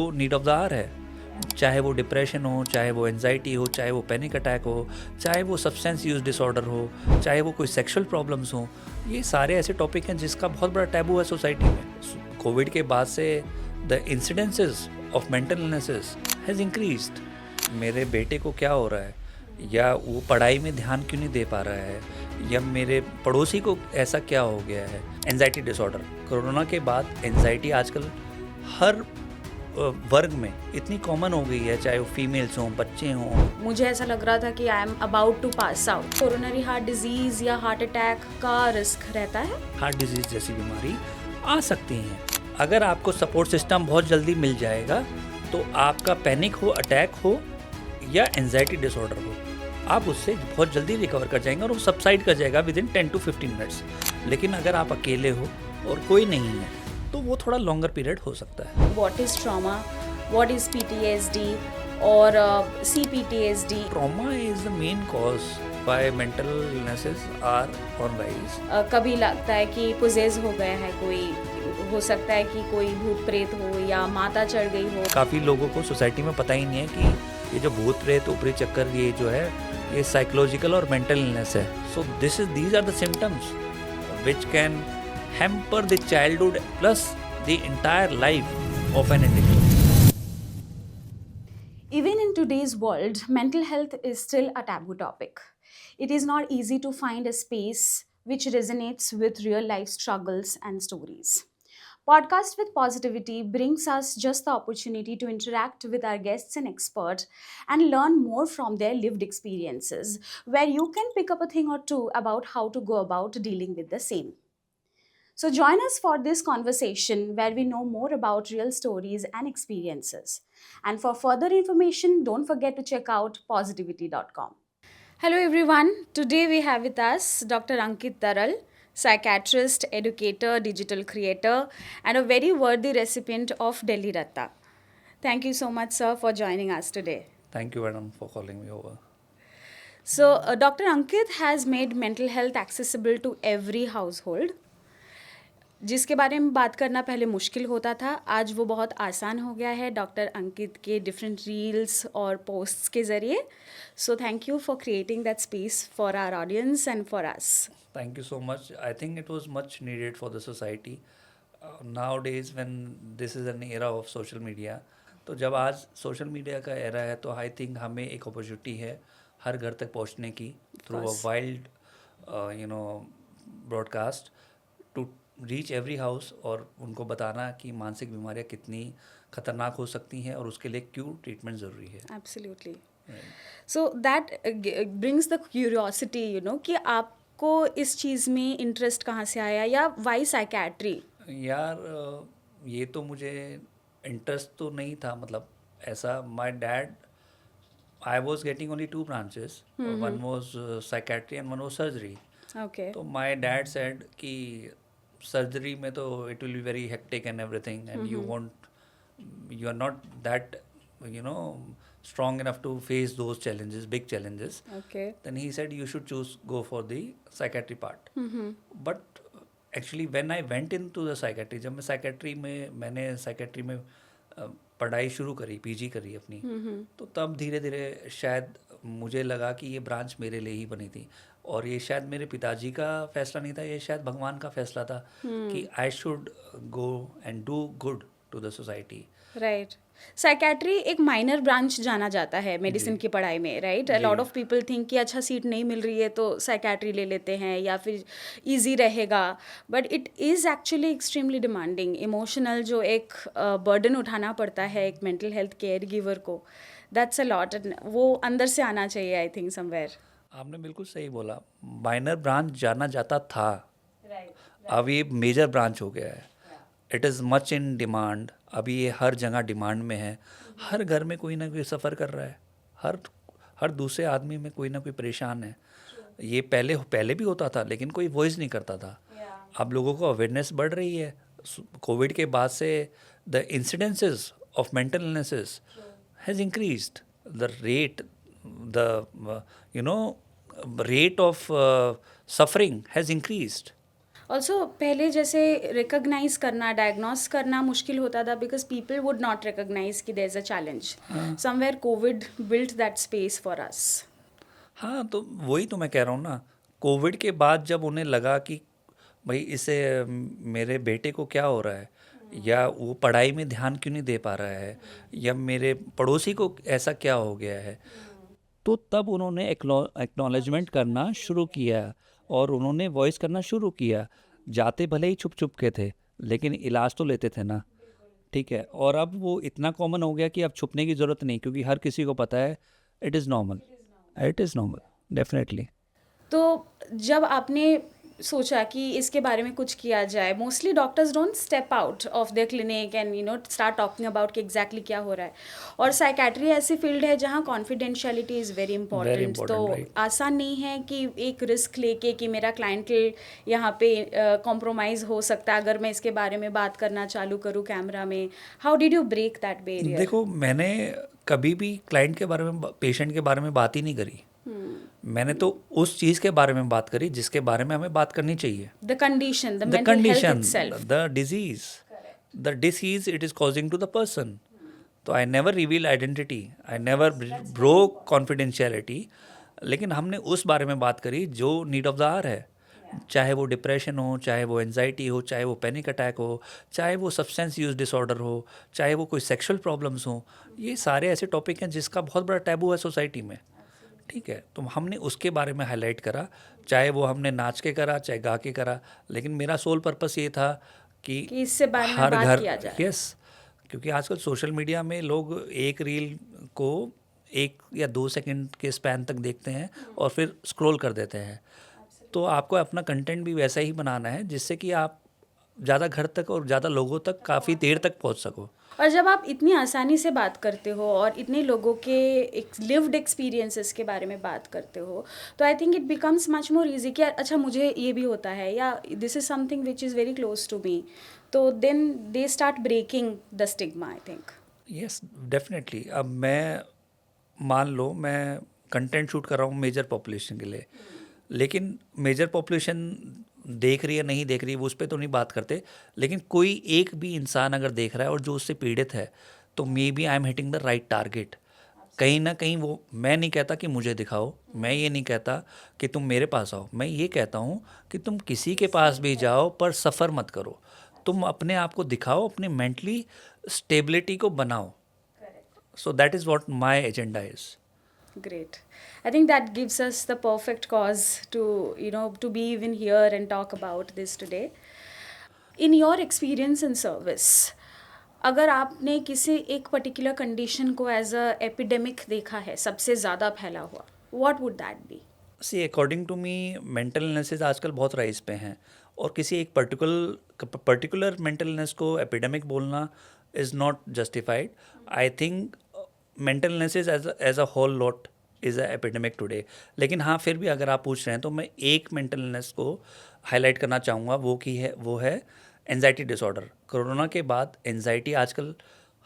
जो need of the our है, चाहे वो डिप्रेशन हो, चाहे वो एंजाइटी हो, चाहे वो पैनिक अटैक हो, चाहे वो सब्सटेंस यूज डिसऑर्डर हो, चाहे वो कोई सेक्सुअल प्रॉब्लम्स हो, ये सारे ऐसे टॉपिक हैं जिसका बहुत बड़ा टैबू है सोसाइटी में। कोविड के बाद से the incidences of mental illnesses has increased. मेरे बेटे को क्या हो रहा है, या वो पढ़ाई में ध्यान क्यों नहीं दे पा रहा है, या मेरे पड़ोसी को ऐसा क्या हो गया है। एंजाइटी डिसऑर्डर, कोरोना के बाद एंजाइटी आजकल हर वर्ग में इतनी कॉमन हो गई है, चाहे वो फीमेल्स हों, बच्चे हों। मुझे ऐसा लग रहा था कि I am about to pass out. Coronary heart disease या हार्ट अटैक का रिस्क रहता है। हार्ट डिजीज जैसी बीमारी आ सकती हैं। अगर आपको सपोर्ट सिस्टम बहुत जल्दी मिल जाएगा तो आपका पैनिक हो, अटैक हो या एंजाइटी डिसऑर्डर हो, आप उससे बहुत जल्दी रिकवर कर जाएंगे और वो सबसाइड कर जाएगा विद इन 10 to 15 मिनट्स। लेकिन अगर आप अकेले हो और कोई नहीं है तो वो थोड़ा लॉन्गर पीरियड हो सकता है। What is trauma, what is PTSD और CPTSD? Trauma is the main cause why mental illnesses are on rise. कभी लगता है कि पोजेस हो गया है कोई, हो सकता है कि कोई भूत प्रेत हो या माता चढ़ गई हो। काफ़ी लोगों को सोसाइटी में पता ही नहीं है कि ये जो भूत प्रेत, ऊपरी चक्कर, ये जो है ये साइकोलॉजिकल और मेंटल इलनेस है। So these are the symptoms which can hamper the childhood plus the entire life of an individual. Even in today's world, mental health is still a taboo topic. It is not easy to find a space which resonates with real life struggles and stories. Podcast with Positivity brings us just the opportunity to interact with our guests and experts and learn more from their lived experiences, where you can pick up a thing or two about how to go about dealing with the same. So join us for this conversation where we know more about real stories and experiences. And for further information, don't forget to check out positivity.com. Hello everyone. Today we have with us Dr. Ankit Taral, psychiatrist, educator, digital creator, and a very worthy recipient of Delhi Ratta. Thank you so much, sir, for joining us today. Thank you, madam, for calling me over. So, Dr. Ankit has made mental health accessible to every household. जिसके बारे में बात करना पहले मुश्किल होता था, आज वो बहुत आसान हो गया है डॉक्टर अंकित के डिफरेंट रील्स और पोस्ट्स के ज़रिए. So thank you for creating that space for our audience and for us. Thank you so much. I think it was much needed for the society. Nowadays when this is an era of social media, तो जब आज social media का era है तो I think हमें एक opportunity है हर घर तक पहुंचने की through a wild broadcast to reach every house, और उनको बताना कि मानसिक बीमारियां कितनी खतरनाक हो सकती हैं और उसके लिए क्यों ट्रीटमेंट ज़रूरी है. Absolutely. So that brings the curiosity, you know, कि आपको इस चीज़ में इंटरेस्ट कहाँ से आया या वाई साइकेट्री? यार ये तो मुझे इंटरेस्ट तो नहीं था, मतलब ऐसा my dad, I was getting only 2 branches, one was psychiatry and one was surgery. Okay. तो माय डैड सेड कि सर्जरी में तो it will be very hectic and everything and you are not that strong enough to face those challenges, big challenges. Okay. Then he said you should go for the psychiatry part. But actually when I went into the psychiatry, जब मैंने psychiatry में पढ़ाई शुरू करी, PG करी अपनी, तो तब धीरे धीरे शायद मुझे लगा कि ये ब्रांच मेरे लिए ही बनी थी, और ये शायद मेरे पिताजी का फैसला नहीं था, ये शायद भगवान का फैसला था कि I should go and do good to the society. Right. Psychiatry एक माइनर ब्रांच जाना जाता है मेडिसिन की पढ़ाई में, right? A lot of people think कि अच्छा सीट नहीं मिल रही है तो साइकेट्री ले लेते हैं या फिर इजी रहेगा, but it is actually extremely demanding. Emotional जो एक बर्डन उठाना पड़ता है एक मेंटल हेल्थ केयर गिवर को, दैट्स अ लॉट. वो अंदर से आना चाहिए, आई थिंक, समवेयर. आपने बिल्कुल सही बोला, माइनर ब्रांच जाना जाता था, अब ये मेजर ब्रांच हो गया है. It is much in demand. अभी ये हर जगह डिमांड में है. हर घर में कोई ना कोई सफ़र कर रहा है, हर दूसरे आदमी में कोई ना कोई परेशान है. ये पहले भी होता था लेकिन कोई वॉइस नहीं करता था. अब लोगों को अवेयरनेस बढ़ रही है. कोविड के बाद से the incidences of mental illnesses has increased. द rate of suffering has increased. Also पहले जैसे रिकॉग्नाइज करना, डायग्नोस करना मुश्किल होता था because people would not recognise कि there is a challenge. Somewhere Covid built that space for us. हाँ, तो वही तो मैं कह रहा हूँ ना, कोविड के बाद जब उन्हें लगा कि भाई इससे मेरे बेटे को क्या हो रहा है, या वो पढ़ाई में ध्यान क्यों नहीं दे पा रहा है, या मेरे पड़ोसी को ऐसा क्या हो गया है, तो तब उन्होंने एक्नॉलेजमेंट करना शुरू किया और उन्होंने वॉइस करना शुरू किया। जाते भले ही छुप छुप के थे, लेकिन इलाज तो लेते थे ना। ठीक है, और अब वो इतना कॉमन हो गया कि अब छुपने की ज़रूरत नहीं, क्योंकि हर किसी को पता है it is normal, it is normal, definitely. तो जब आपने सोचा कि इसके बारे में कुछ किया जाए, mostly doctors don't step out of their clinic and start talking about कि एग्जैक्टली क्या हो रहा है. और साइकेट्री ऐसी फील्ड है जहाँ confidentiality is very very important. तो इंपॉर्टेंट, राइट। आसान नहीं है कि एक रिस्क लेके कि मेरा क्लाइंट यहाँ पे कॉम्प्रोमाइज़ हो सकता है अगर मैं इसके बारे में बात करना चालू करूँ कैमरा में. How did you break that barrier? देखो, मैंने कभी भी क्लाइंट के बारे में, पेशेंट के बारे में बात ही नहीं करी। मैंने तो उस चीज़ के बारे में बात करी जिसके बारे में हमें बात करनी चाहिए। The condition, the the mental health condition, itself. The disease, the disease it is causing to the person. तो I never reveal identity, I never broke confidentiality, लेकिन हमने उस बारे में बात करी जो नीड ऑफ द आवर है। चाहे वो डिप्रेशन हो, चाहे वो एनजाइटी हो, चाहे वो पैनिक अटैक हो, चाहे वो सब्सटेंस यूज डिसऑर्डर हो, चाहे वो कोई सेक्सुअल प्रॉब्लम्स हो, ये सारे ऐसे टॉपिक हैं जिसका बहुत बड़ा टैबू है सोसाइटी में। ठीक है, तो हमने उसके बारे में हाईलाइट करा, चाहे वो हमने नाच के करा, चाहे गा के करा, लेकिन मेरा सोल पर्पस ये था कि इससे बारे में हर बात घर, किया जाए. यस, क्योंकि आजकल सोशल मीडिया में लोग एक रील को 1 या 2 सेकंड के स्पैन तक देखते हैं और फिर स्क्रॉल कर देते हैं। तो आपको अपना कंटेंट भी वैसा ही बनाना है जिससे कि आप ज़्यादा घर तक और ज़्यादा लोगों तक काफ़ी देर तक पहुंच सको। और जब आप इतनी आसानी से बात करते हो और इतने लोगों के एक लिव्ड एक्सपीरियंसेस के बारे में बात करते हो, तो I think it becomes much more easy कि अच्छा मुझे ये भी होता है, या this is something which is very close to me. तो then they start breaking the stigma, I think. Yes, definitely. अब मैं, मान लो मैं कंटेंट शूट कर रहा हूँ मेजर पॉपुलेशन के लिए, लेकिन मेजर पॉपुलेशन देख रही है नहीं देख रही है, वो उस पर तो नहीं बात करते, लेकिन कोई एक भी इंसान अगर देख रहा है और जो उससे पीड़ित है, तो maybe I am hitting the right target. कहीं ना कहीं वो, मैं नहीं कहता कि मुझे दिखाओ, मैं ये नहीं कहता कि तुम मेरे पास आओ, मैं ये कहता हूँ कि तुम किसी के पास भी जाओ पर सफ़र मत करो, तुम अपने आप को दिखाओ, अपनी मेंटली स्टेबिलिटी को बनाओ। So that is what my agenda is. Great. I think that gives us the perfect cause to, to be even here and talk about this today. In your experience in service, अगर आपने किसी एक particular condition को as a epidemic देखा है, सबसे ज़्यादा फैला हुआ, what would that be? See according to me, mental illnesses आजकल बहुत राइज पे हैं, और किसी एक पर्टिकुलर मेंटल इलनेस को एपिडेमिक बोलना is not justified. I think mental illnesses as a whole lot is a epidemic today. लेकिन हाँ, फिर भी अगर आप पूछ रहे हैं तो मैं एक मेंटल इलनेस को हाईलाइट करना चाहूँगा, वो है एनजाइटी डिसऑर्डर। कोरोना के बाद एनजाइटी आजकल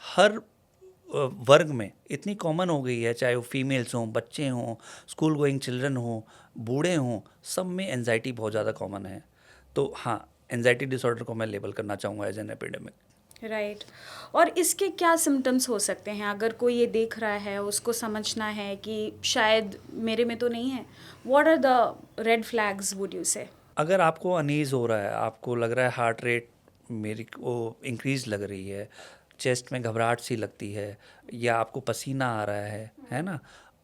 हर वर्ग में इतनी कॉमन हो गई है, चाहे वो फीमेल्स हों, बच्चे हों, स्कूल गोइंग चिल्ड्रन हों, बूढ़े हों, सब में एनजाइटी बहुत ज़्यादा कॉमन है। तो हाँ, एनजाइटी डिसऑर्डर को मैं लेबल करना चाहूँगा एज एन एपिडेमिक। राइट. और इसके क्या सिम्टम्स हो सकते हैं अगर कोई ये देख रहा है, उसको समझना है कि शायद मेरे में तो नहीं है? What are the red flags would you say? अगर आपको अनईज़ हो रहा है, आपको लग रहा है हार्ट रेट मेरी वो इंक्रीज़ लग रही है, चेस्ट में घबराहट सी लगती है, या आपको पसीना आ रहा है ना,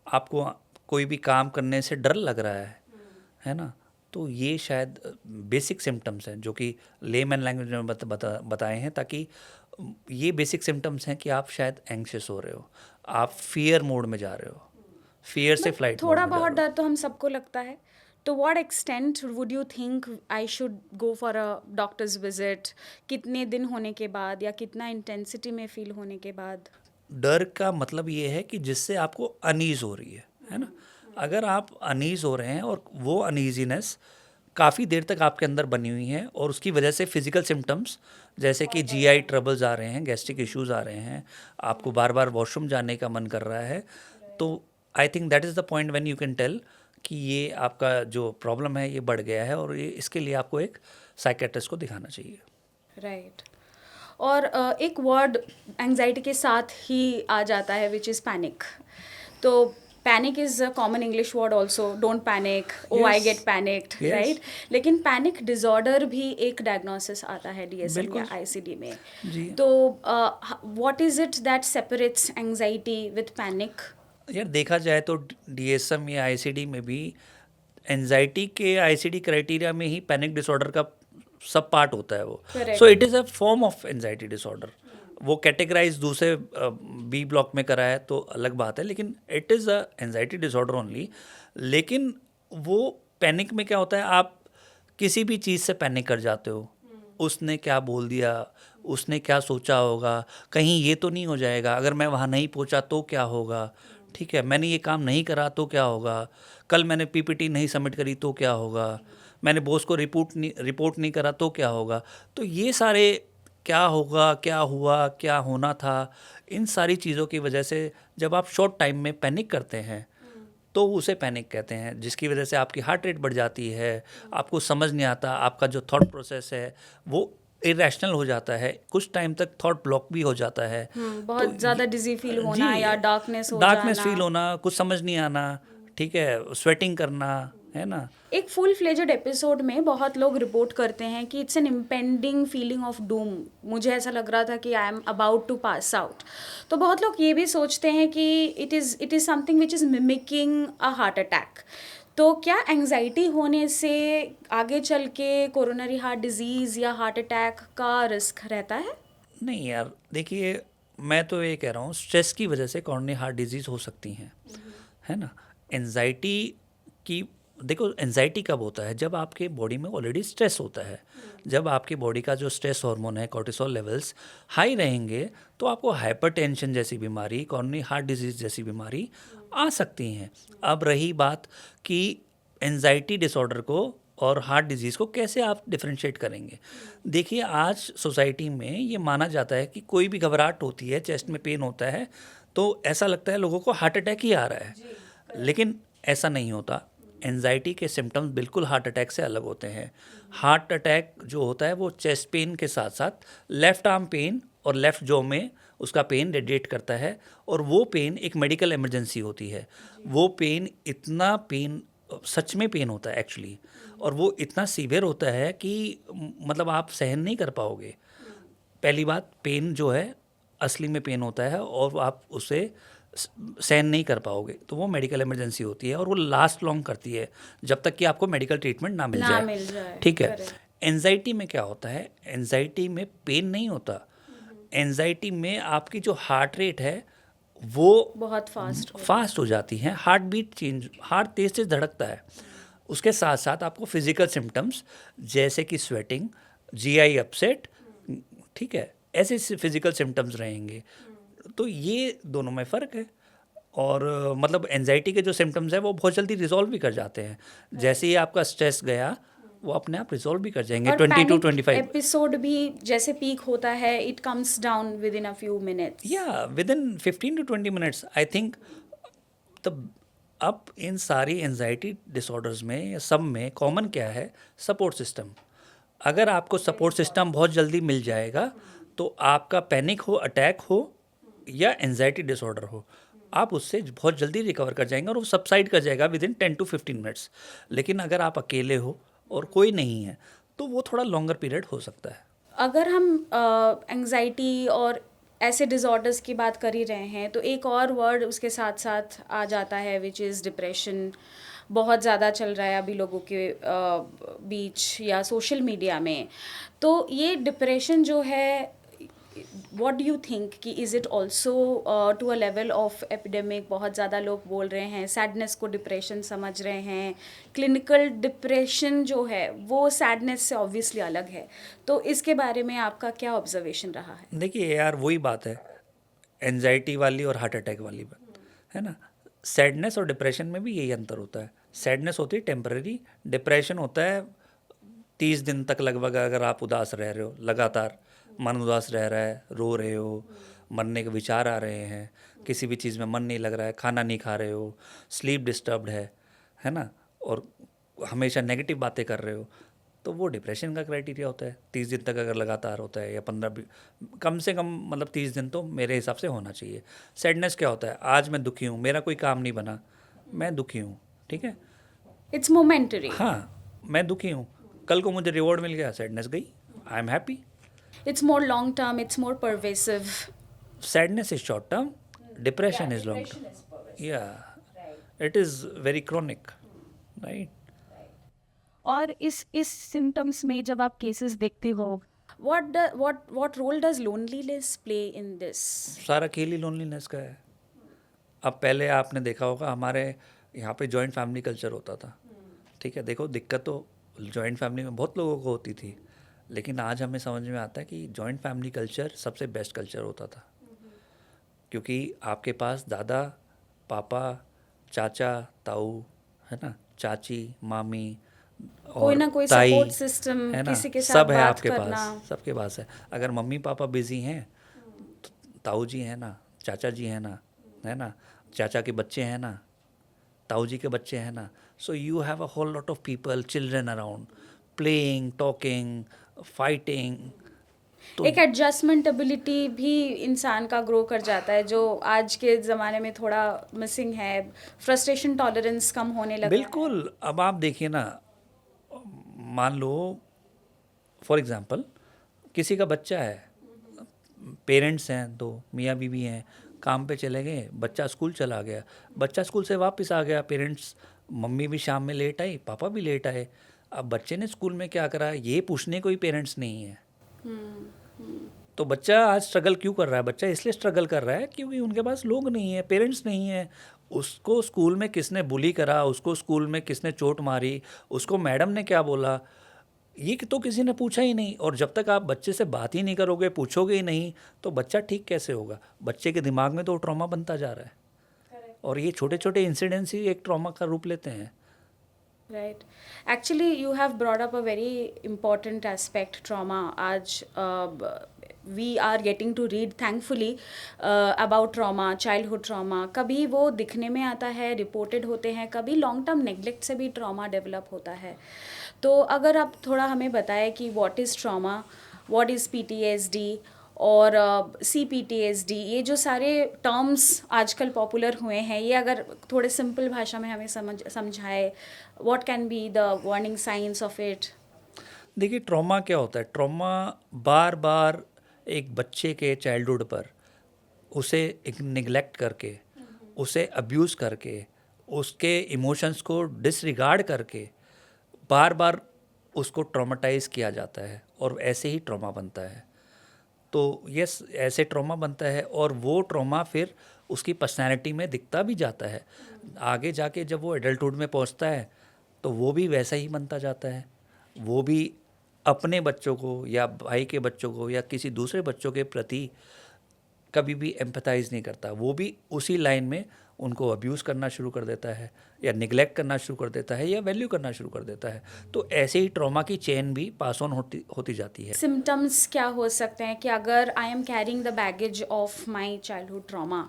आपको कोई भी काम करने से डर लग रहा है ना, तो ये शायद बेसिक सिम्टम्स हैं जो कि लेमैन लैंग्वेज में बताए हैं, ताकि ये बेसिक सिम्टम्स हैं कि आप शायद एंग्शियस हो रहे हो, आप फियर मोड में जा रहे हो, फियर से फ्लाइट मोड थोड़ा में जा बहुत रहे हो। डर तो हम सबको लगता है. To what extent would you think I should go for a doctor's visit? कितने दिन होने के बाद या कितना इंटेंसिटी में फील होने के बाद? डर का मतलब ये है कि जिससे आपको अनईज़ हो रही है ना। अगर आप अनईज़ हो रहे हैं और वो अनईजीनेस काफ़ी देर तक आपके अंदर बनी हुई है, और उसकी वजह से फिजिकल सिम्टम्स जैसे कि जीआई ट्रबल्स आ रहे हैं, गैस्ट्रिक इश्यूज आ रहे हैं, आपको बार बार वॉशरूम जाने का मन कर रहा है, तो I think that is the point when you can tell कि ये आपका जो प्रॉब्लम है ये बढ़ गया है और ये इसके लिए आपको एक साइकेट्रिस्ट को दिखाना चाहिए। राइट। और एक वर्ड एंजाइटी के साथ ही आ जाता है विच इज़ पैनिक। तो panic is a common English word also, don't panic, oh I Yes, get panicked, yes, right. लेकिन पैनिक डिसऑर्डर भी एक डायग्नोसिस आता है डीएसएम या बिल्कुल आईसीडी में। जी। तो what is it that separates anxiety with panic? यार देखा जाए तो डीएसएम या आईसीडी में भी एंजाइटी के आईसीडी क्राइटेरिया में ही पैनिक डिसऑर्डर का सब पार्ट होता है वो। Correct. So it is a form of anxiety disorder. वो कैटेगराइज दूसरे बी ब्लॉक में करा है तो अलग बात है, लेकिन it is a anxiety disorder only. लेकिन वो पैनिक में क्या होता है, आप किसी भी चीज़ से पैनिक कर जाते हो। उसने क्या बोल दिया, उसने क्या सोचा होगा, कहीं ये तो नहीं हो जाएगा, अगर मैं वहाँ नहीं पहुँचा तो क्या होगा, ठीक है, मैंने ये काम नहीं करा तो क्या होगा, कल मैंने पीपीटी नहीं सबमिट करी तो क्या होगा, मैंने बॉस को रिपोर्ट नहीं करा तो क्या होगा। तो ये सारे क्या होगा, क्या हुआ, क्या होना था, इन सारी चीज़ों की वजह से जब आप शॉर्ट टाइम में पैनिक करते हैं तो उसे पैनिक कहते हैं, जिसकी वजह से आपकी हार्ट रेट बढ़ जाती है, आपको समझ नहीं आता, आपका जो थॉट प्रोसेस है वो इरेशनल हो जाता है, कुछ टाइम तक थॉट ब्लॉक भी हो जाता है। बहुत ज़्यादा डिजी फील होना जी, या डार्कनेस हो डार्कनेस जाना। फील होना, कुछ समझ नहीं आना, ठीक है, स्वेटिंग करना, है ना। एक फुल फ्लेजेड एपिसोड में बहुत लोग रिपोर्ट करते हैं कि it's an impending feeling of doom. मुझे ऐसा लग रहा था कि I am about to pass out. तो बहुत लोग ये भी सोचते हैं कि it is something which is mimicking a heart attack. तो क्या एंजाइटी होने से आगे चल के कोरोनरी हार्ट डिजीज़ या हार्ट अटैक का रिस्क रहता है? नहीं यार देखिए, मैं तो ये कह रहा हूँ स्ट्रेस की वजह से कॉरोनरी हार्ट डिजीज़ हो सकती हैं, है ना। एनजाइटी की देखो, एनजाइटी कब होता है, जब आपके बॉडी में ऑलरेडी स्ट्रेस होता है। जब आपकी बॉडी का जो स्ट्रेस हार्मोन है कॉर्टिसोल लेवल्स हाई रहेंगे तो आपको हाइपरटेंशन जैसी बीमारी, कॉरोनरी हार्ट डिजीज़ जैसी बीमारी आ सकती हैं। अब रही बात कि एनजाइटी डिसऑर्डर को और हार्ट डिजीज़ को कैसे आप डिफरेंशिएट करेंगे। देखिए, आज सोसाइटी में ये माना जाता है कि कोई भी घबराहट होती है, चेस्ट में पेन होता है तो ऐसा लगता है लोगों को हार्ट अटैक ही आ रहा है, लेकिन ऐसा नहीं होता। एंजाइटी के सिम्टम्स बिल्कुल हार्ट अटैक से अलग होते हैं। हार्ट अटैक जो होता है वो चेस्ट पेन के साथ साथ लेफ़्ट आर्म पेन और लेफ़्ट जॉ में उसका पेन रेडिएट करता है, और वो पेन एक मेडिकल इमरजेंसी होती है। वो पेन इतना पेन सच में पेन होता है एक्चुअली, और वो इतना सीवियर होता है कि मतलब आप सहन नहीं कर पाओगे। पहली बात, पेन जो है असली में पेन होता है और आप उसे सहन नहीं कर पाओगे, तो वो मेडिकल इमरजेंसी होती है और वो लास्ट लॉन्ग करती है जब तक कि आपको मेडिकल ट्रीटमेंट ना मिल जाए। ठीक है। correct. एंजाइटी में क्या होता है, एंजाइटी में पेन नहीं होता। एंजाइटी में आपकी जो हार्ट रेट है वो बहुत फास्ट हो जाती है, हार्ट बीट चेंज, हार्ट तेज से धड़कता है। उसके साथ साथ आपको फिजिकल सिम्टम्स जैसे कि स्वेटिंग, जीआई अपसेट, ठीक है, ऐसे फिजिकल सिम्टम्स रहेंगे। तो ये दोनों में फ़र्क है। और मतलब एंजाइटी के जो सिम्टम्स हैं वो बहुत जल्दी रिजॉल्व भी कर जाते हैं। जैसे ही आपका स्ट्रेस गया वो अपने आप रिजॉल्व भी कर जाएंगे। और 20 to पैनिक 25 एपिसोड भी जैसे पीक होता है, it comes down with in a few minutes. या with in 15 to 20 minutes I think. तब अब इन सारी एंजाइटी डिसऑर्डर्स में सब में कॉमन क्या है, सपोर्ट सिस्टम। अगर आपको सपोर्ट सिस्टम बहुत जल्दी मिल जाएगा तो आपका पैनिक हो, अटैक हो या एंजाइटी डिसऑर्डर हो, आप उससे बहुत जल्दी रिकवर कर जाएंगे और वो सबसाइड कर जाएगा विद इन 10 to 15 मिनट्स। लेकिन अगर आप अकेले हो और कोई नहीं है तो वो थोड़ा लॉन्गर पीरियड हो सकता है। अगर हम एंजाइटी और ऐसे डिसऑर्डर्स की बात कर ही रहे हैं तो एक और वर्ड उसके साथ साथ आ जाता है विच इज़ डिप्रेशन। बहुत ज़्यादा चल रहा है अभी लोगों के बीच या सोशल मीडिया में। तो ये डिप्रेशन जो है, व्हाट डू यू थिंक कि is it also to a level of epidemic? बहुत ज़्यादा लोग बोल रहे हैं, सैडनेस को डिप्रेशन समझ रहे हैं। क्लिनिकल डिप्रेशन जो है वो सैडनेस से ऑब्वियसली अलग है। तो इसके बारे में आपका क्या ऑब्जर्वेशन रहा है? देखिए यार, वही बात है एंजाइटी वाली और हार्ट अटैक वाली बात, है ना। सैडनेस और डिप्रेशन में भी यही अंतर होता है। सैडनेस होती है टेम्पररी, डिप्रेशन होता है 30 दिन तक लगभग। अगर आप उदास रह रहे हो, लगातार मन उदास रह रहा है, रो रहे हो, मरने के विचार आ रहे हैं, किसी भी चीज़ में मन नहीं लग रहा है, खाना नहीं खा रहे हो, स्लीप डिस्टर्ब्ड है है ना, और हमेशा नेगेटिव बातें कर रहे हो, तो वो डिप्रेशन का क्राइटेरिया होता है। 30 दिन तक अगर लगातार होता है, या 15 कम से कम मतलब 30 दिन तो मेरे हिसाब से होना चाहिए। सैडनेस क्या होता है, आज मैं दुखी हूँ, मेरा कोई काम नहीं बना, मैं दुखी हूँ, ठीक है, It's momentary. हाँ मैं दुखी हूँ, कल को मुझे रिवॉर्ड मिल गया, सैडनेस गई, I am happy. It's more long term, it's more pervasive. Sadness is short term, depression is long term, या it is very chronic, right. और इस सिम्टम्स में जब आप केसेस देखते हो, What role does loneliness play in this? सारा खेल ही लोनलीनेस का है। अब पहले आपने देखा होगा हमारे यहाँ पे जॉइंट फैमिली कल्चर होता था, ठीक है, देखो दिक्कत तो जॉइंट फैमिली में बहुत लोगों को होती थी, लेकिन आज हमें समझ में आता है कि जॉइंट फैमिली कल्चर सबसे बेस्ट कल्चर होता था, क्योंकि आपके पास दादा, पापा, चाचा, ताऊ, है ना, चाची, मामी कोई और ना कोई ताई, सपोर्ट सिस्टम, है ना, किसी के साथ सब है बात आपके करना. पास, सबके पास है। अगर मम्मी पापा बिजी हैं तो ताऊ जी हैं ना, चाचा जी हैं ना, है ना, चाचा के बच्चे हैं ना, ताऊ जी के बच्चे हैं ना, so you have a whole lot of people, children around, playing, talking, fighting. तो एक एडजस्टमेंट एबिलिटी भी इंसान का ग्रो कर जाता है, जो आज के ज़माने में थोड़ा मिसिंग है. फ्रस्ट्रेशन टॉलरेंस कम होने लगा है. बिल्कुल, अब आप देखिए ना, मान लो फॉर एग्जांपल किसी का बच्चा है, पेरेंट्स हैं, दो मियाँ बीवी हैं, काम पे चले गए, बच्चा स्कूल चला गया, बच्चा स्कूल से वापस आ गया, पेरेंट्स, मम्मी भी शाम में लेट आई, पापा भी लेट आए, अब बच्चे ने स्कूल में क्या करा ये पूछने कोई पेरेंट्स नहीं है। तो बच्चा आज स्ट्रगल क्यों कर रहा है, बच्चा इसलिए स्ट्रगल कर रहा है क्योंकि उनके पास लोग नहीं है, पेरेंट्स नहीं है। उसको स्कूल में किसने बुली करा, उसको स्कूल में किसने चोट मारी, उसको मैडम ने क्या बोला, ये तो किसी ने पूछा ही नहीं। और जब तक आप बच्चे से बात ही नहीं करोगे, पूछोगे ही नहीं, तो बच्चा ठीक कैसे होगा। बच्चे के दिमाग में तो ट्रॉमा बनता जा रहा है, और ये छोटे छोटे इंसिडेंट्स ही एक ट्रॉमा का रूप लेते हैं। Right. Actually, you have brought up a very important aspect, trauma. Aaj we are getting to read, thankfully, about trauma, childhood trauma. कभी वो दिखने में आता है, रिपोर्टेड होते हैं, कभी लॉन्ग टर्म नेग्लेक्ट से भी ट्रॉमा डेवलप होता है. तो अगर आप थोड़ा हमें बताएं कि what is trauma, what is PTSD और CPTSD, ये जो सारे टर्म्स आजकल पॉपुलर हुए हैं, ये अगर थोड़े सिंपल भाषा में हमें समझाए, what can be the warning science of it. देखिए ट्रॉमा क्या होता है, ट्रॉमा बार बार एक बच्चे के चाइल्डहुड पर उसे एक निगलेक्ट करके, उसे अब्यूज़ करके, उसके इमोशंस को डिसरिगार्ड करके बार बार उसको ट्रॉमेटाइज़ किया जाता है, और ऐसे ही ट्रॉमा बनता है। तो यस, ऐसे ट्रॉमा बनता है, और वो ट्रॉमा फिर उसकी पर्सनैलिटी में दिखता भी जाता है। आगे जाके जब वो एडल्टहुड में पहुंचता है तो वो भी वैसा ही बनता जाता है। वो भी अपने बच्चों को या भाई के बच्चों को या किसी दूसरे बच्चों के प्रति कभी भी एम्पैथाइज़ नहीं करता। वो भी उसी लाइन में उनको अब्यूज़ करना शुरू कर देता है, या निगलेक्ट करना शुरू कर देता है, या वैल्यू करना शुरू कर देता है। तो ऐसे ही ट्रॉमा की चेन भी पास ऑन होती जाती है। सिम्टम्स क्या हो सकते हैं कि अगर I am carrying the baggage of my childhood trauma,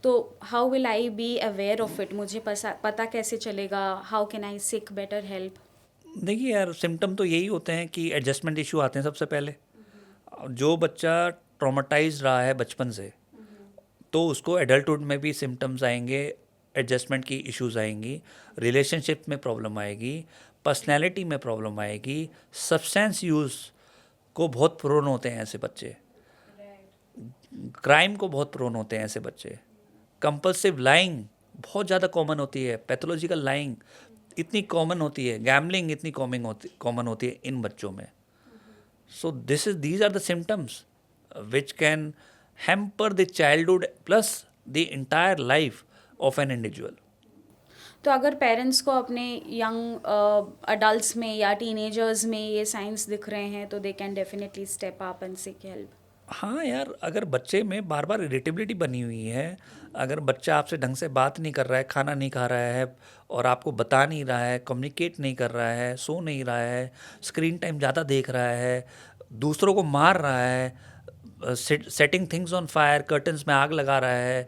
तो how will I be aware of it, मुझे पता कैसे चलेगा, how can I seek better help. देखिए यार, सिम्टम तो यही होते हैं कि एडजस्टमेंट इशू आते हैं सबसे पहले। जो बच्चा ट्रॉमेटाइज रहा है बचपन से, तो उसको एडल्टहुड में भी सिम्टम्स आएंगे, एडजस्टमेंट की इश्यूज आएंगी, रिलेशनशिप में प्रॉब्लम आएगी, पर्सनैलिटी में प्रॉब्लम आएगी, सब्सटेंस यूज़ को बहुत प्रोन होते हैं ऐसे बच्चे, क्राइम को बहुत प्रोन होते हैं ऐसे बच्चे, कंपल्सिव लाइंग बहुत ज़्यादा कॉमन होती है, पैथोलॉजिकल लाइंग इतनी कॉमन होती है, गैम्बलिंग इतनी कॉमन होती है इन बच्चों में। सो these are the symptoms which can hamper the childhood plus the entire life of an individual. तो अगर पेरेंट्स को अपने यंग अडल्ट्स में या टीनेजर्स में ये साइंस दिख रहे हैं, तो they can definitely step up and seek help. हाँ यार, अगर बच्चे में बार बार इरिटेबिलिटी बनी हुई है, अगर बच्चा आपसे ढंग से बात नहीं कर रहा है, खाना नहीं खा रहा है, और आपको बता नहीं रहा है, कम्युनिकेट नहीं कर रहा है, सो नहीं रहा है, स्क्रीन टाइम ज़्यादा देख रहा है, दूसरों को मार रहा है, setting things on fire, curtains में आग लगा रहा है,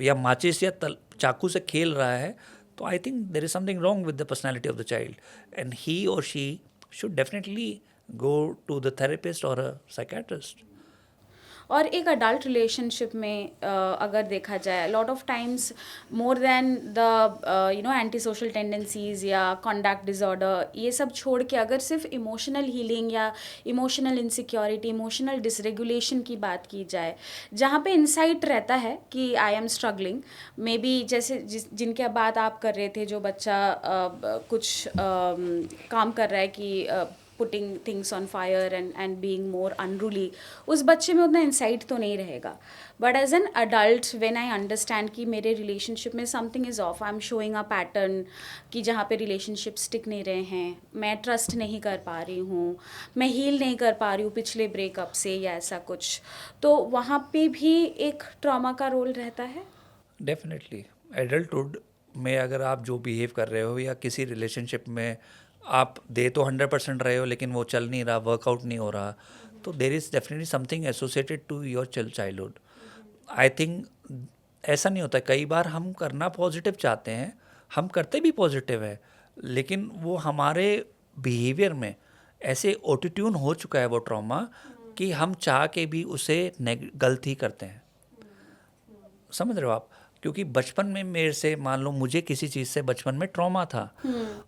या माचिस या चाकू से खेल रहा है, तो I think there is something wrong with the personality of the child, and he और she should definitely go to the therapist or a psychiatrist. और एक अडल्ट रिलेशनशिप में अगर देखा जाए, lot of times more than the anti social tendencies या conduct disorder, ये सब छोड़ के अगर सिर्फ इमोशनल हीलिंग या इमोशनल इनसिक्योरिटी, इमोशनल डिसरेगुलेशन की बात की जाए, जहाँ पे इंसाइट रहता है कि I am struggling, may be जैसे जिनके बात आप कर रहे थे, जो बच्चा कुछ काम कर रहा है कि putting things on fire and being more unruly, उस बच्चे में उतना इंसाइट तो नहीं रहेगा. But as an adult when I understand कि मेरे रिलेशनशिप में something is off, I am showing a pattern कि जहाँ पे रिलेशनशिप स्टिक नहीं रहे हैं, मैं ट्रस्ट नहीं कर पा रही हूँ, मैं हील नहीं कर पा रही हूँ पिछले ब्रेकअप से या ऐसा कुछ, तो वहाँ पे भी एक ट्रॉमा का रोल रहता है. डेफिनेटली एडल्टहुड में अगर आप जो बिहेव कर रहे हो या किसी रिलेशनशिप में आप दे तो 100% रहे हो लेकिन वो चल नहीं रहा, वर्कआउट नहीं हो रहा, तो there is definitely something associated to your childhood. I think ऐसा नहीं होता. कई बार हम करना पॉजिटिव चाहते हैं, हम करते भी पॉजिटिव है, लेकिन वो हमारे बिहेवियर में ऐसे ऑटोट्यून हो चुका है वो ट्रॉमा कि हम चाह के भी उसे गलत ही करते हैं. समझ रहे हो आप? क्योंकि बचपन में मेरे से, मान लो मुझे किसी चीज़ से बचपन में ट्रॉमा था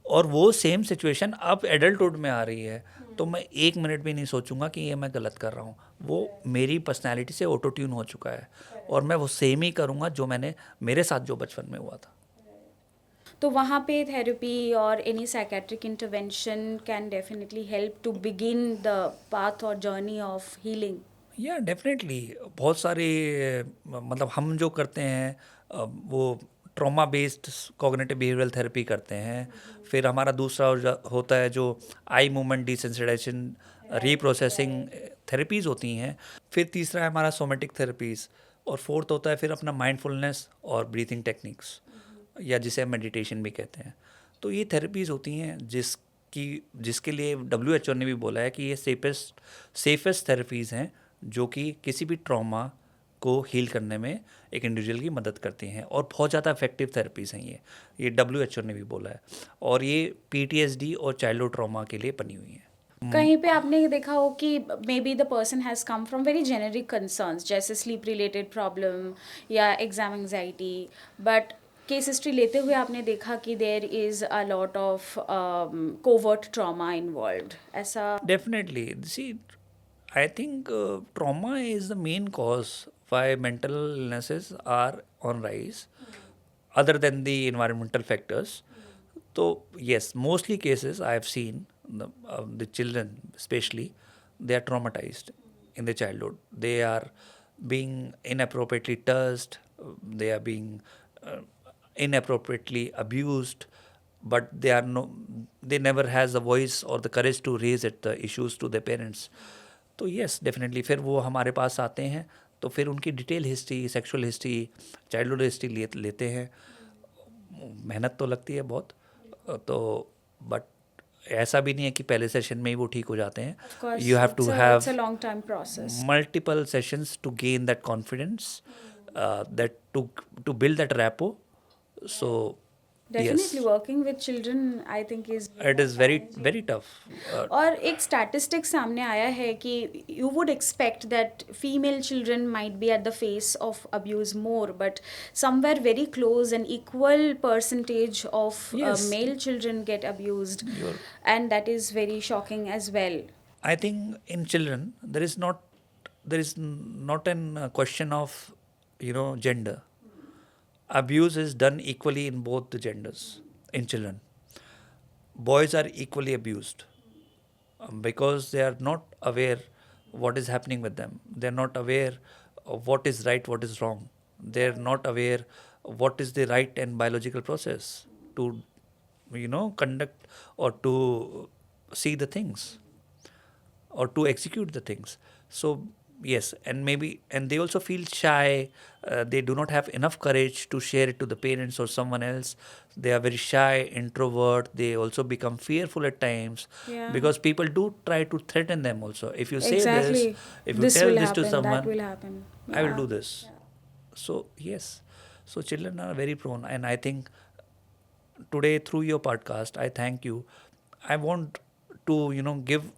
और वो सेम सिचुएशन अब एडल्टहुड में आ रही है, तो मैं 1 मिनट भी नहीं सोचूंगा कि ये मैं गलत कर रहा हूँ. वो मेरी पर्सनैलिटी से ऑटो ट्यून हो चुका है और मैं वो सेम ही करूँगा जो मेरे साथ जो बचपन में हुआ था. तो वहाँ पे थेरेपी और any psychiatric intervention can definitely help to begin the path और जर्नी ऑफ हीलिंग. या डेफिनेटली बहुत सारे मतलब हम जो करते हैं वो trauma based cognitive behavioural therapy करते हैं. फिर हमारा दूसरा होता है जो eye movement desensitisation reprocessing therapies होती हैं. फिर तीसरा है हमारा सोमेटिक थेरेपीज़, और फोर्थ होता है फिर अपना माइंडफुलनेस और ब्रीथिंग टेक्निक्स, या जिसे मेडिटेशन भी कहते हैं. तो ये थेरेपीज़ होती हैं जिसके लिए WHO ने भी बोला है कि ये सेफेस्ट थेरेपीज़ हैं जो कि किसी भी ट्रॉमा को हील करने में एक इंडिविजुअल की मदद करती हैं, और बहुत ज़्यादा इफेक्टिव थेरेपीज़ हैं ये WHO ने भी बोला है. और ये PTSD और चाइल्डहुड ट्रॉमा के लिए बनी हुई हैं. कहीं पे आपने देखा हो कि maybe the person has come from very generic concerns, जैसे स्लीप रिलेटेड प्रॉब्लम या exam anxiety, but case history लेते हुए आपने देखा कि there is a lot of covert trauma involved, ऐसा? Definitely. See, I think trauma is the main cause why mental illnesses are on rise, other than the environmental factors. So yes, mostly cases I have seen the children, especially, they are traumatized in their childhood. They are being inappropriately touched. They are being inappropriately abused, but they never has the voice or the courage to raise the issues to their parents. तो yes definitely फिर वो हमारे पास आते हैं, तो फिर उनकी detail history, sexual history, childhood history लेते हैं. मेहनत तो लगती है बहुत, तो बट ऐसा भी नहीं है कि पहले सेशन में ही वो ठीक हो जाते हैं. You have to have multiple sessions to gain that confidence, that to build that rapport. So definitely working with children I think it is very very tough. और एक स्टैटिस्टिक सामने आया है कि you would expect that female children might be at the face of abuse more, but somewhere very close an equal percentage of male children get abused, and that is very shocking as well. I think in children there is not an question of gender. Abuse is done equally in both the genders in children. Boys are equally abused because they are not aware what is happening with them. They are not aware of what is right, what is wrong. They are not aware of what is the right and biological process to conduct or to see the things or to execute the things. So yes, and they also feel shy. They do not have enough courage to share it to the parents or someone else. They are very shy, introvert. They also become fearful at times, because people do try to threaten them also. If you say this, if you tell this to someone, that will happen. I will do this. So yes, so children are very prone, and I think today through your podcast, I thank you. I want to, give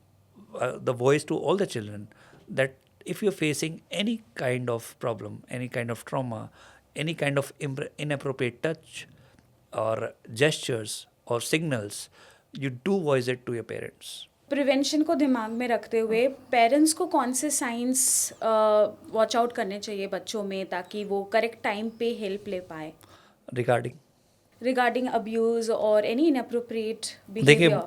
the voice to all the children that if you're facing any kind of problem, any kind of trauma, any kind of inappropriate touch or gestures or signals, you do voice it to your parents. Prevention को दिमाग में रखते हुए parents को कौन से science watch out करने चाहिए बच्चों में ताकि वो करेक्ट टाइम पे हेल्प ले पाए रिगार्डिंग अब्यूज और एनी इनअप्रोप्रिएट देखिए, बिहेवियर?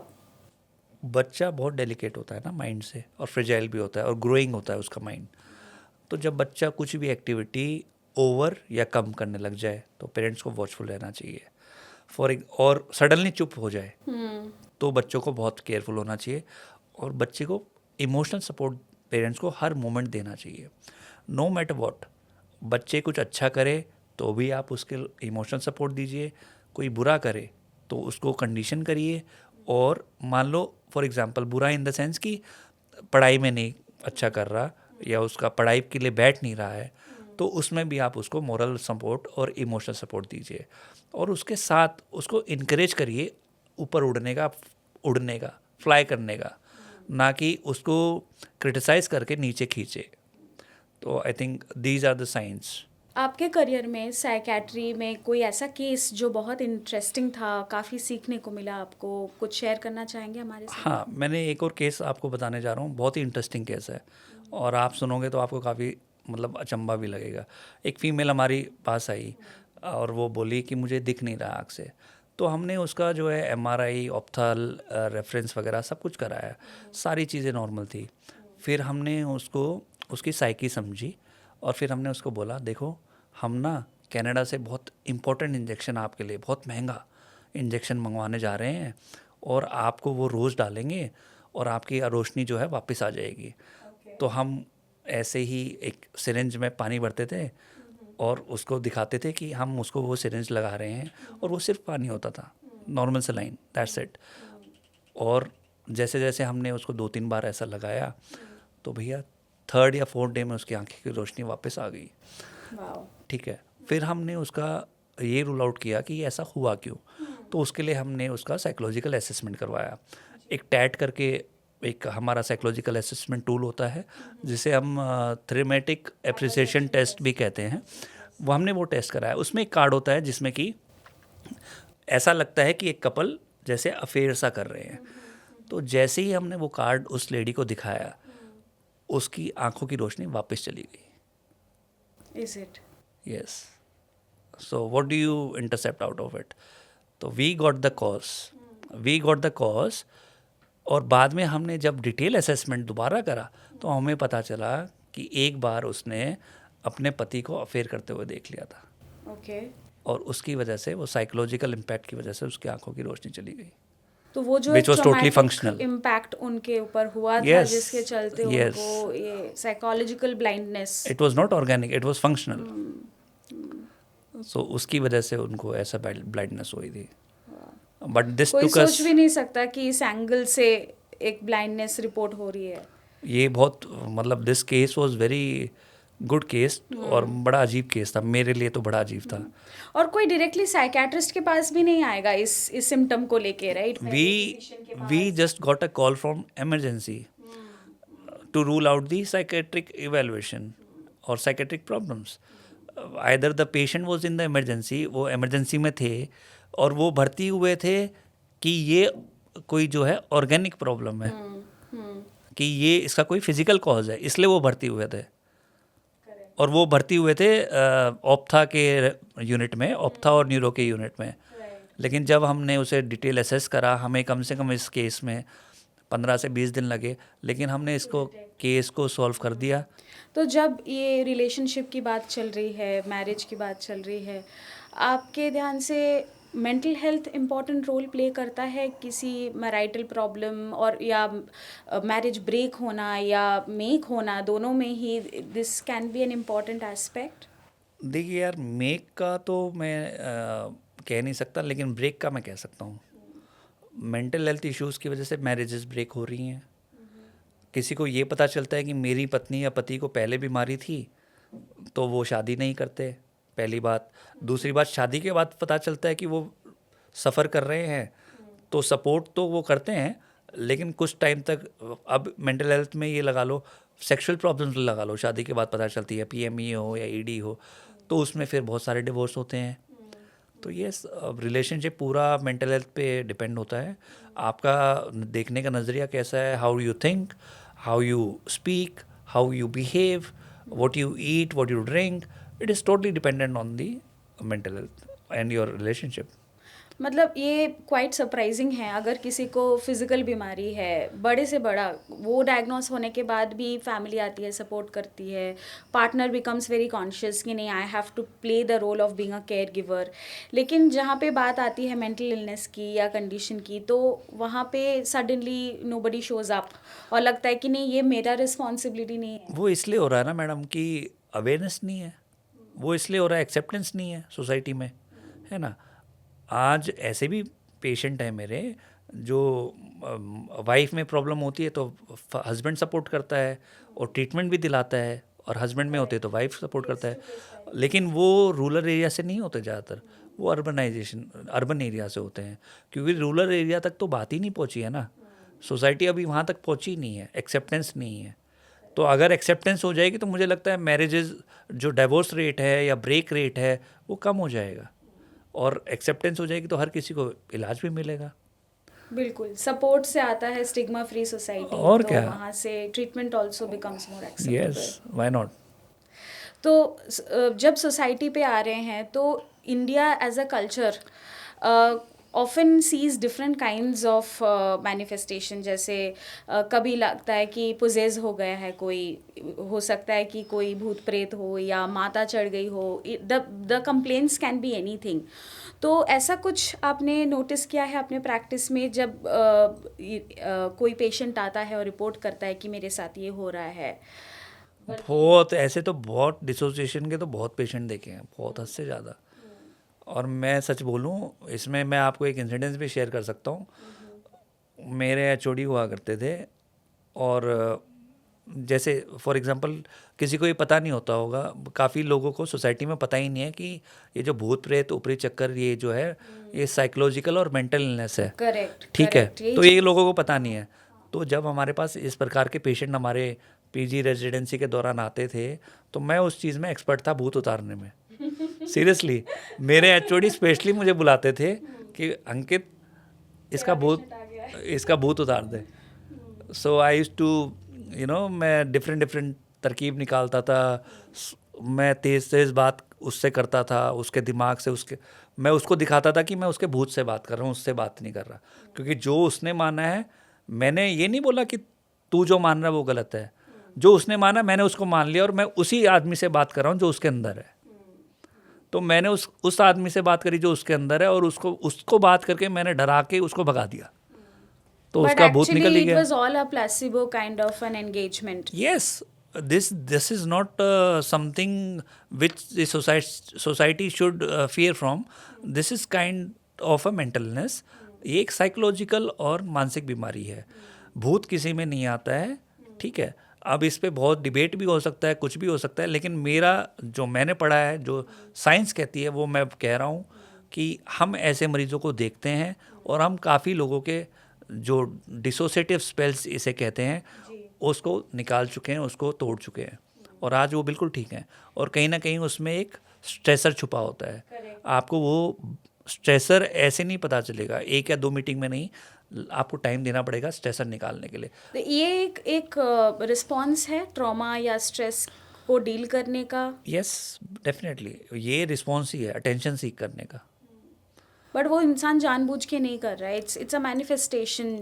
बच्चा बहुत डेलिकेट होता है ना माइंड से, और फ्रेजाइल भी होता है, और ग्रोइंग होता है उसका माइंड. तो जब बच्चा कुछ भी एक्टिविटी ओवर या कम करने लग जाए तो पेरेंट्स को वॉचफुल रहना चाहिए. और सडनली चुप हो जाए तो बच्चों को बहुत केयरफुल होना चाहिए, और बच्चे को इमोशनल सपोर्ट पेरेंट्स को हर मोमेंट देना चाहिए. नो मैटर व्हाट, बच्चे कुछ अच्छा करे तो भी आप उसके इमोशनल सपोर्ट दीजिए, कोई बुरा करे तो उसको कंडीशन करिए. और मान लो फॉर एग्जांपल बुरा इन द सेंस कि पढ़ाई में नहीं अच्छा कर रहा या उसका पढ़ाई के लिए बैठ नहीं रहा है, तो उसमें भी आप उसको मोरल सपोर्ट और इमोशनल सपोर्ट दीजिए. और उसके साथ उसको इनकरेज करिए ऊपर उड़ने का, फ्लाई करने का, ना कि उसको क्रिटिसाइज करके नीचे खींचे. तो I think these are the science. आपके करियर में साइकेट्री में कोई ऐसा केस जो बहुत इंटरेस्टिंग था, काफ़ी सीखने को मिला आपको, कुछ शेयर करना चाहेंगे हमारे साथ? हाँ, मैंने एक और केस आपको बताने जा रहा हूँ, बहुत ही इंटरेस्टिंग केस है, और आप सुनोगे तो आपको काफ़ी अचंभा भी लगेगा. एक फ़ीमेल हमारी पास आई और वो बोली कि मुझे दिख नहीं रहा आँख से. तो हमने उसका जो है MRI, ऑप्थल, रेफरेंस वगैरह सब कुछ कराया, सारी चीज़ें नॉर्मल थी. फिर हमने उसकी साइकी समझी, और फिर हमने उसको बोला, देखो हम ना कनाडा से बहुत इम्पोर्टेंट इंजेक्शन, आपके लिए बहुत महंगा इंजेक्शन मंगवाने जा रहे हैं, और आपको वो रोज़ डालेंगे और आपकी रोशनी जो है वापस आ जाएगी. तो हम ऐसे ही एक सिरिंज में पानी भरते थे और उसको दिखाते थे कि हम उसको वो सिरिंज लगा रहे हैं, और वो सिर्फ पानी होता था, नॉर्मल सलाइन, दैट्स इट. और जैसे जैसे हमने उसको 2-3 बार ऐसा लगाया तो भैया 3rd या 4th डे में उसकी आंखें की रोशनी वापस आ गई. ठीक है. फिर हमने उसका ये रूल आउट किया कि ऐसा हुआ क्यों. तो उसके लिए हमने उसका साइकोलॉजिकल असेसमेंट करवाया. एक टैट करके एक हमारा साइकोलॉजिकल असेसमेंट टूल होता है, जिसे हम थ्रेमेटिक एप्रिसिएशन टेस्ट भी कहते हैं. हमने वो टेस्ट कराया. उसमें एक कार्ड होता है जिसमें कि ऐसा लगता है कि एक कपल जैसे अफेयर सा कर रहे हैं. तो जैसे ही हमने वो कार्ड उस लेडी को दिखाया, उसकी आंखों की रोशनी वापस चली गई. Is it? Yes. So what do you intercept out of it? तो we got the cause. और बाद में हमने जब डिटेल असेसमेंट दोबारा करा तो हमें पता चला कि एक बार उसने अपने पति को अफेयर करते हुए देख लिया था. Okay. और उसकी वजह से, वो साइकोलॉजिकल इम्पैक्ट की वजह से उसकी आंखों की रोशनी चली गई. तो वो जो Which was totally functional. Impact उनके ऊपर हुआ था, Yes. जिसके चलते Yes. उनको ये psychological blindness. It was not organic, it was functional. So उसकी वजह से उनको ऐसा ब्लाइंडनेस हुई थी. बट दिस कोई टुक अस, सोच भी नहीं सकता कि इस एंगल से एक ब्लाइंडनेस रिपोर्ट हो रही है. ये बहुत this case was very good case, और बड़ा अजीब केस था मेरे लिए, तो बड़ा अजीब था. और कोई डायरेक्टली साइकियाट्रिस्ट के पास भी नहीं आएगा इस सिम्टम को लेके, right? we just got a call from emergency to rule out the psychiatric evaluation or psychiatric problems. Either the patient was in the emergency, वो emergency में थे, और वो भर्ती हुए थे कि ये कोई जो है ऑर्गेनिक प्रॉब्लम है, कि ये इसका कोई फिजिकल कॉज है, इसलिए वो भर्ती हुए थे. और वो भर्ती हुए थे ऑप्था के यूनिट में, ऑप्था और न्यूरो के यूनिट में. लेकिन जब हमने उसे डिटेल असेस करा, हमें कम से कम इस केस में 15 से 20 दिन लगे, लेकिन हमने इसको केस को सॉल्व कर दिया. तो जब ये रिलेशनशिप की बात चल रही है, मैरिज की बात चल रही है, आपके ध्यान से mental health important role play करता है किसी मैरिटल प्रॉब्लम और या मैरिज ब्रेक होना या मेक होना, दोनों में ही this can be an important aspect? देखिए यार, मेक का तो मैं कह नहीं सकता, लेकिन ब्रेक का मैं कह सकता हूँ. मेंटल हेल्थ इश्यूज़ की वजह से मैरिजेस ब्रेक हो रही हैं. किसी को ये पता चलता है कि मेरी पत्नी या पति को पहले बीमारी थी, तो वो शादी नहीं करते, पहली बात. दूसरी बात, शादी के बाद पता चलता है कि वो सफ़र कर रहे हैं तो सपोर्ट तो वो करते हैं, लेकिन कुछ टाइम तक अब मेंटल हेल्थ में ये लगा लो, सेक्सुअल प्रॉब्लम्स लगा लो, शादी के बाद पता चलती है पीएमई हो या ईडी हो, तो उसमें फिर बहुत सारे डिवोर्स होते हैं। तो ये रिलेशनशिप पूरा मेंटल हेल्थ पे डिपेंड होता है। आपका देखने का नज़रिया कैसा है, how you think, how you speak, how you behave, what you eat, what you drink, it is totally dependent on the mental health and your relationship. मतलब ये क्वाइट सरप्राइजिंग है, अगर किसी को फिजिकल बीमारी है, बड़े से बड़ा, वो डायग्नोस होने के बाद भी फैमिली आती है, सपोर्ट करती है, पार्टनर बिकम्स वेरी कॉन्शियस कि नहीं, I have to play the role of being a care giver. लेकिन जहाँ पे बात आती है मेंटल इलनेस की या कंडीशन की, तो वहाँ पे सडनली नोबडी शोज अप और लगता है कि नहीं, ये मेरा रिस्पॉन्सिबिलिटी नहीं है। वो इसलिए हो रहा है ना मैडम कि अवेयरनेस नहीं है, वो इसलिए हो रहा है एक्सेप्टेंस नहीं है सोसाइटी में, है ना। आज ऐसे भी पेशेंट हैं मेरे जो वाइफ में प्रॉब्लम होती है तो हस्बैंड सपोर्ट करता है और ट्रीटमेंट भी दिलाता है, और हस्बैंड में होते हैं तो वाइफ सपोर्ट करता है, लेकिन वो रूरल एरिया से नहीं होते ज़्यादातर, वो अर्बन एरिया से होते हैं, क्योंकि रूरल एरिया तक तो बात ही नहीं पहुंची है ना, सोसाइटी अभी वहाँ तक पहुंची नहीं है, एक्सेप्टेंस नहीं है। तो अगर एक्सेप्टेंस हो जाएगी तो मुझे लगता है मैरिजेस, जो डिवोर्स रेट है या ब्रेक रेट है, वो कम हो जाएगा, और एक्सेप्टेंस हो जाएगी तो हर किसी को इलाज भी मिलेगा। बिल्कुल, सपोर्ट से आता है स्टिग्मा फ्री सोसाइटी, और तो क्या? वहाँ से treatment also becomes more acceptable. Yes, why not. तो जब सोसाइटी पे आ रहे हैं तो India as a culture often sees different kinds of manifestation, जैसे कभी लगता है कि पोजेस हो गया है कोई, हो सकता है कि कोई भूत प्रेत हो या माता चढ़ गई हो, the complaints can be anything. तो ऐसा कुछ आपने नोटिस किया है अपने प्रैक्टिस में, जब कोई पेशेंट आता है और रिपोर्ट करता है कि मेरे साथ ये हो रहा है? बहुत ऐसे तो बहुत डिसोसिएशन के तो बहुत पेशेंट देखे हैं, बहुत हद से ज़्यादा। और मैं सच बोलूँ, इसमें मैं आपको एक इंसिडेंस भी शेयर कर सकता हूँ। मेरे एचओडी हुआ करते थे, और जैसे फॉर एग्जांपल किसी को ये पता नहीं होता होगा, काफ़ी लोगों को सोसाइटी में पता ही नहीं है कि ये जो भूत प्रेत ऊपरी चक्कर ये जो है, ये साइकोलॉजिकल और मेंटल इलनेस है। करेक्ट, ठीक है, तो ये लोगों को पता नहीं है। तो जब हमारे पास इस प्रकार के पेशेंट हमारे पीजी रेजिडेंसी के दौरान आते थे, तो मैं उस चीज़ में एक्सपर्ट था, भूत उतारने में। सीरियसली, मेरे एचओडी स्पेशली मुझे बुलाते थे कि अंकित इसका भूत उतार दे। सो आई यूज्ड टू मैं डिफरेंट तरकीब निकालता था, मैं तेज़ बात उससे करता था, उसके दिमाग से, मैं उसको दिखाता था कि मैं उसके भूत से बात कर रहा हूँ, उससे बात नहीं कर रहा। क्योंकि जो उसने माना है, मैंने ये नहीं बोला कि तू जो मान रहा है वो गलत है, जो उसने माना मैंने उसको मान लिया, और मैं उसी आदमी से बात कर रहा हूँ जो उसके अंदर है। तो मैंने उस आदमी से बात करी जो उसके अंदर है, और उसको बात करके मैंने डरा के उसको भगा दिया, तो उसका भूत निकल ही गया। But actually it was all a placebo kind of an engagement. Yes, this is not something which the society should fear from. This is kind of a mental illness. ये एक साइकोलॉजिकल और मानसिक बीमारी है। भूत किसी में नहीं आता है, ठीक है। अब इस पे बहुत डिबेट भी हो सकता है, कुछ भी हो सकता है, लेकिन मेरा जो मैंने पढ़ा है, जो साइंस कहती है, वो मैं कह रहा हूँ कि हम ऐसे मरीजों को देखते हैं, और हम काफ़ी लोगों के जो डिसोसिएटिव स्पेल्स इसे कहते हैं, उसको निकाल चुके हैं, उसको तोड़ चुके हैं, और आज वो बिल्कुल ठीक हैं। और कहीं ना कहीं उसमें एक स्ट्रेसर छुपा होता है। आपको वो स्ट्रेसर ऐसे नहीं पता चलेगा, 1 या 2 मीटिंग में नहीं, आपको टाइम देना पड़ेगा स्ट्रेसर निकालने के लिए। तो ये एक रिस्पॉन्स है ट्रॉमा या स्ट्रेस को डील करने का? यस, डेफिनेटली ये रिस्पॉन्स ही है अटेंशन सीख करने का। बट वो इंसान जानबूझ के नहीं कर रहा है, it's a manifestation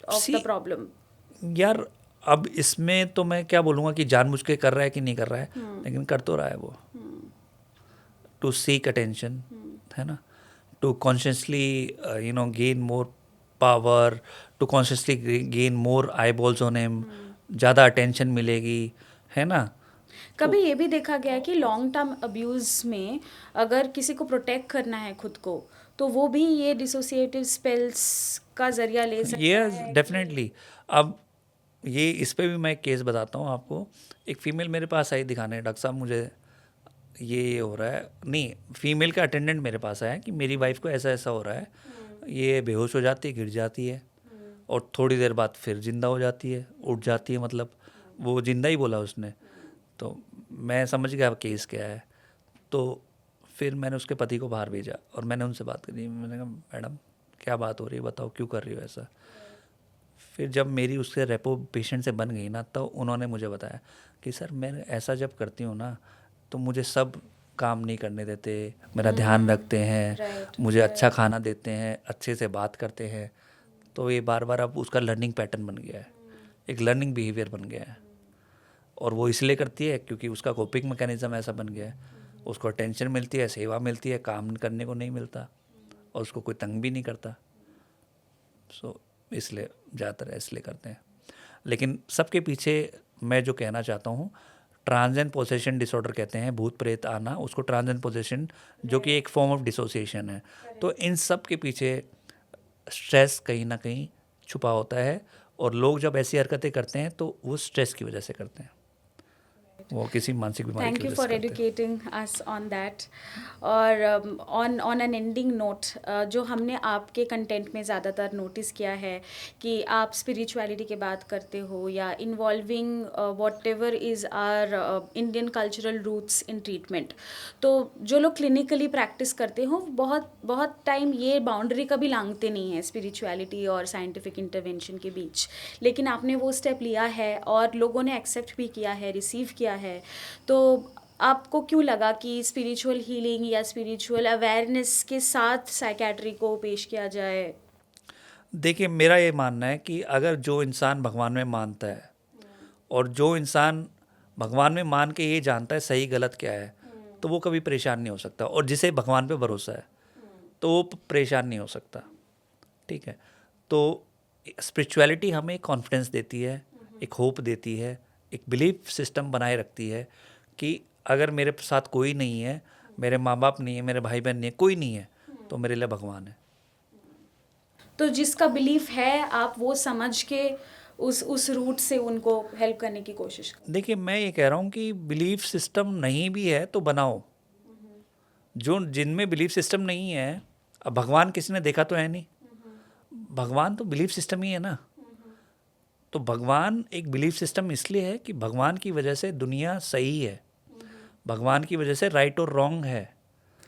of the problem. यार, अब इसमें तो मैं क्या बोलूँगा कि जानबूझ के कर रहा है कि नहीं कर रहा है, लेकिन कर तो रहा है वो, टू सीक अटेंशन, है ना, to consciously gain more power, to consciously gain more eyeballs on him, ज़्यादा अटेंशन मिलेगी, है ना। कभी ये भी देखा गया है कि लॉन्ग टर्म अब्यूज़ में अगर किसी को प्रोटेक्ट करना है खुद को, तो वो भी ये डिसोसिएटिव स्पेल्स का जरिया ले सकता है। ये डेफिनेटली। अब ये इस पे भी मैं एक केस बताता हूँ आपको। एक फ़ीमेल मेरे पास आई दिखाने, डॉक्टर साहब मुझे ये हो रहा है, नहीं, फीमेल का अटेंडेंट मेरे पास आया कि मेरी वाइफ को ऐसा ऐसा हो रहा है, ये बेहोश हो जाती है, गिर जाती है और थोड़ी देर बाद फिर जिंदा हो जाती है, उठ जाती है, मतलब वो जिंदा ही बोला उसने। तो मैं समझ गया केस क्या है। तो फिर मैंने उसके पति को बाहर भेजा और मैंने उनसे बात करी। मैंने कहा मैडम क्या बात हो रही है, बताओ क्यों कर रही हो ऐसा। फिर जब मेरी उससे रेपो पेशेंट से बन गई ना, तो उन्होंने मुझे बताया कि सर मैं ऐसा जब करती हूँ ना तो मुझे सब काम नहीं करने देते, मेरा ध्यान रखते हैं, right, मुझे अच्छा खाना देते हैं, अच्छे से बात करते हैं। तो ये बार बार अब उसका लर्निंग पैटर्न बन गया है, एक लर्निंग बिहेवियर बन गया है। और वो इसलिए करती है क्योंकि उसका कोपिंग मैकेनिज्म ऐसा बन गया है। उसको अटेंशन मिलती है, सेवा मिलती है, काम करने को नहीं मिलता और उसको कोई तंग भी नहीं करता। सो इसलिए ज़्यादातर इसलिए करते हैं। लेकिन सबके पीछे मैं जो कहना चाहता हूँ, ट्रांजेंट पोजेशन डिसऑर्डर कहते हैं, भूत प्रेत आना, उसको ट्रांजेंट पोजेशन, जो कि एक फॉर्म ऑफ डिसोसिएशन है। तो इन सब के पीछे स्ट्रेस कहीं ना कहीं छुपा होता है और लोग जब ऐसी हरकतें करते हैं तो वो स्ट्रेस की वजह से करते हैं, वो किसी मानसिक बीमारी थैंक की यू वजह फॉर से करते हैं। Educating us on that. और ऑन एन एंडिंग नोट, जो हमने आपके कंटेंट में ज़्यादातर नोटिस किया है कि आप स्पिरिचुअलिटी की बात करते हो या involving whatever is our Indian cultural roots in treatment. तो जो लोग क्लिनिकली प्रैक्टिस करते हो बहुत बहुत टाइम ये बाउंड्री कभी लांघते नहीं है स्पिरिचुअलिटी और साइंटिफिक इंटरवेंशन के बीच, लेकिन आपने वो स्टेप लिया है और लोगों ने एक्सेप्ट भी किया है, रिसीव किया है। तो आपको क्यों लगा कि स्पिरिचुअल हीलिंग या स्पिरिचुअल अवेयरनेस के साथ साइकेट्री को पेश किया जाए? देखिए मेरा ये मानना है कि अगर जो इंसान भगवान में मानता है और जो इंसान भगवान में मान के ये जानता है सही गलत क्या है, तो वो कभी परेशान नहीं हो सकता। और जिसे भगवान पे भरोसा है तो वो परेशान नहीं हो सकता। ठीक है, तो स्पिरिचुअलिटी हमें कॉन्फिडेंस देती है, एक होप देती है, एक बिलीफ सिस्टम बनाए रखती है कि अगर मेरे साथ कोई नहीं है, मेरे माँ बाप नहीं है, मेरे भाई बहन नहीं है, कोई नहीं है, तो मेरे लिए भगवान है। तो जिसका बिलीफ है आप वो समझ के उस रूट से उनको हेल्प करने की कोशिश करें। देखिए मैं ये कह रहा हूँ कि बिलीफ सिस्टम नहीं भी है तो बनाओ। जो जिनमें बिलीफ सिस्टम नहीं है, अब भगवान किसी ने देखा तो है नहीं, भगवान तो बिलीफ सिस्टम ही है ना। तो भगवान एक बिलीफ सिस्टम इसलिए है कि भगवान की वजह से दुनिया सही है, भगवान की वजह से राइट और रॉन्ग है,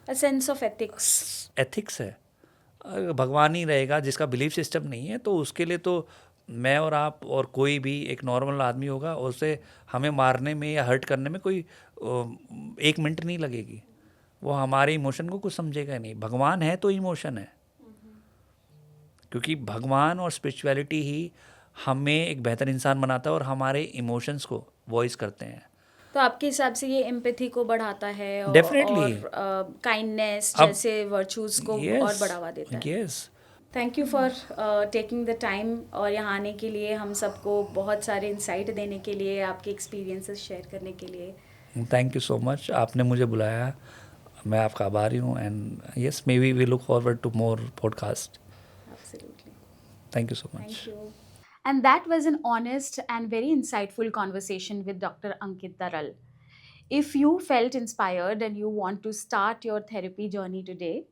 a sense of ethics. Ethics है। अगर भगवान ही रहेगा जिसका बिलीफ सिस्टम नहीं है, तो उसके लिए तो मैं और आप और कोई भी एक नॉर्मल आदमी होगा, उसे हमें मारने में या हर्ट करने में कोई 1 मिनट नहीं लगेगी। वो हमारे इमोशन को कुछ समझेगा नहीं। भगवान है तो इमोशन है, क्योंकि भगवान और स्पिरिचुअलिटी ही हमें एक बेहतर इंसान बनाता है और हमारे इमोशंस को वॉइस करते हैं। तो आपके हिसाब से ये एम्पैथी को बढ़ाता है और Definitely. काइंडनेस अब जैसे वर्चूज को और बढ़ावा देता है। Yes. Thank you for taking the time और यहाँ आने के लिए, हम सबको बहुत सारे इंसाइट देने के लिए, आपके एक्सपीरियंसेस शेयर करने के लिए। थैंक यू सो मच, आपने मुझे बुलाया, मैं आपका आभारी हूँ। And yes, maybe we look forward to more podcast. Absolutely. Thank you so much. Thank you. And that was an honest and very insightful conversation with Dr. Ankit Daral. If you felt inspired and you want to start your therapy journey today,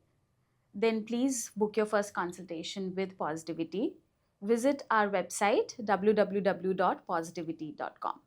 then please book your first consultation with Positivity. Visit our website www.positivity.com.